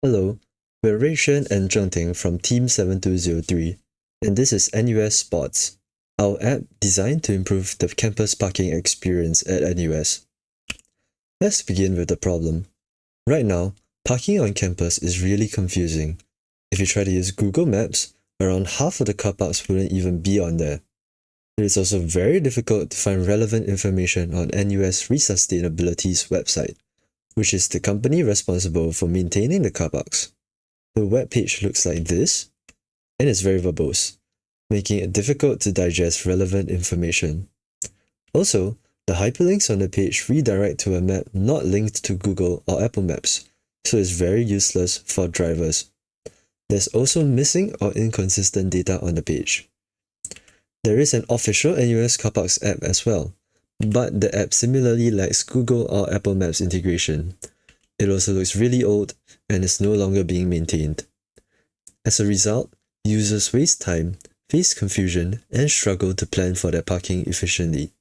Hello, we're Ruixuan and Zheng from Team 7203, and this is NUS Spots, our app designed to improve the campus parking experience at NUS. Let's begin with the problem. Right now, parking on campus is really confusing. If you try to use Google Maps, around half of the car parks wouldn't even be on there. It is also very difficult to find relevant information on NUS Resustainability's website, which is the company responsible for maintaining the car parks. The web page looks like this, and it's very verbose, making it difficult to digest relevant information. Also, the hyperlinks on the page redirect to a map not linked to Google or Apple Maps, so it's very useless for drivers. There's also missing or inconsistent data on the page. There is an official NUS Car Parks app as well, but the app similarly lacks Google or Apple Maps integration. It also looks really old and is no longer being maintained. As a result, users waste time, face confusion, and struggle to plan for their parking efficiently.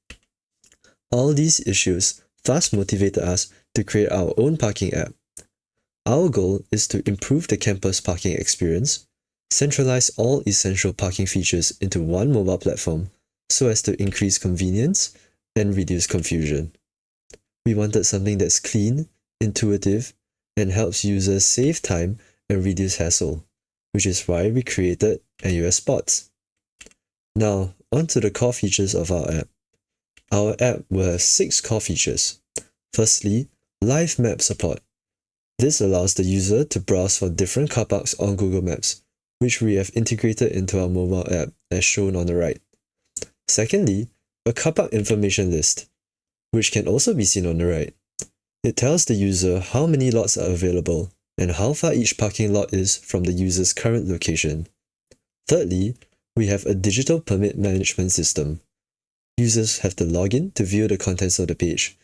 All these issues thus motivated us to create our own parking app. Our goal is to improve the campus parking experience, centralize all essential parking features into one mobile platform so as to increase convenience and reduce confusion. We wanted something that's clean, intuitive, and helps users save time and reduce hassle, which is why we created NUS Spots. Now, on to the core features of our app. Our app will have 6 core features. Firstly, live map support. This allows the user to browse for different car parks on Google Maps, which we have integrated into our mobile app as shown on the right. Secondly, a car park information list, which can also be seen on the right. It tells the user how many lots are available and how far each parking lot is from the user's current location. Thirdly, we have a digital permit management system. Users have to log in to view the contents of the page,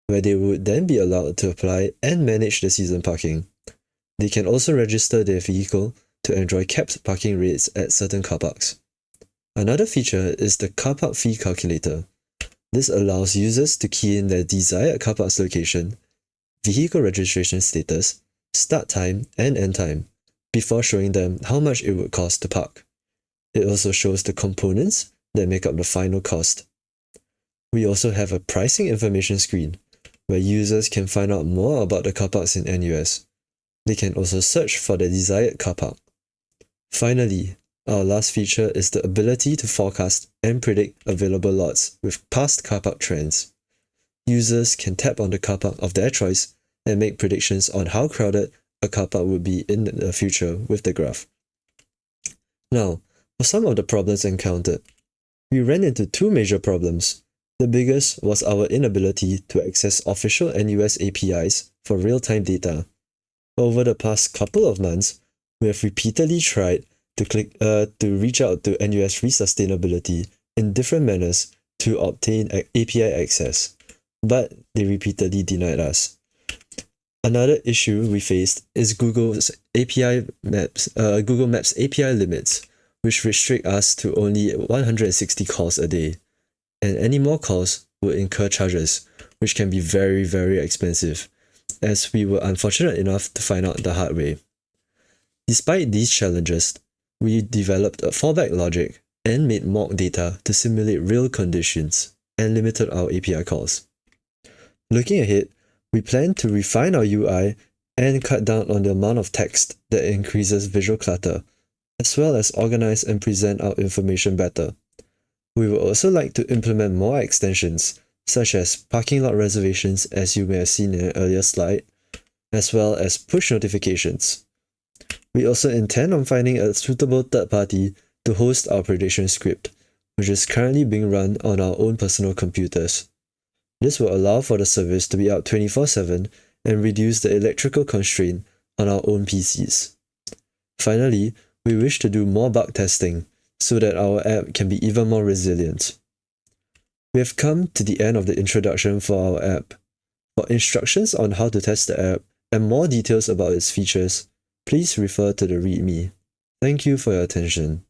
where they would then be allowed to apply and manage the season parking. They can also register their vehicle to enjoy capped parking rates at certain car parks. Another feature is the car park fee calculator. This allows users to key in their desired car park's location, vehicle registration status, start time and end time, before showing them how much it would cost to park. It also shows the components that make up the final cost. We also have a pricing information screen, where users can find out more about the car parks in NUS. They can also search for their desired car park. Finally, our last feature is the ability to forecast and predict available lots with past car park trends. Users can tap on the car park of their choice and make predictions on how crowded a car park would be in the future with the graph. Now, for some of the problems encountered, we ran into 2 major problems. The biggest was our inability to access official NUS APIs for real-time data. Over the past couple of months, we have repeatedly tried to reach out to NUS Resustainability in different manners to obtain API access, but they repeatedly denied us. Another issue we faced is Google Maps API limits, which restrict us to only 160 calls a day, and any more calls would incur charges, which can be very, very expensive, as we were unfortunate enough to find out the hard way. Despite these challenges, we developed a fallback logic and made mock data to simulate real conditions and limited our API calls. Looking ahead, we plan to refine our UI and cut down on the amount of text that increases visual clutter, as well as organize and present our information better. We would also like to implement more extensions, such as parking lot reservations as you may have seen in an earlier slide, as well as push notifications. We also intend on finding a suitable third party to host our prediction script, which is currently being run on our own personal computers. This will allow for the service to be up 24/7 and reduce the electrical constraint on our own PCs. Finally, we wish to do more bug testing so that our app can be even more resilient. We have come to the end of the introduction for our app. For instructions on how to test the app and more details about its features, please refer to the README. Thank you for your attention.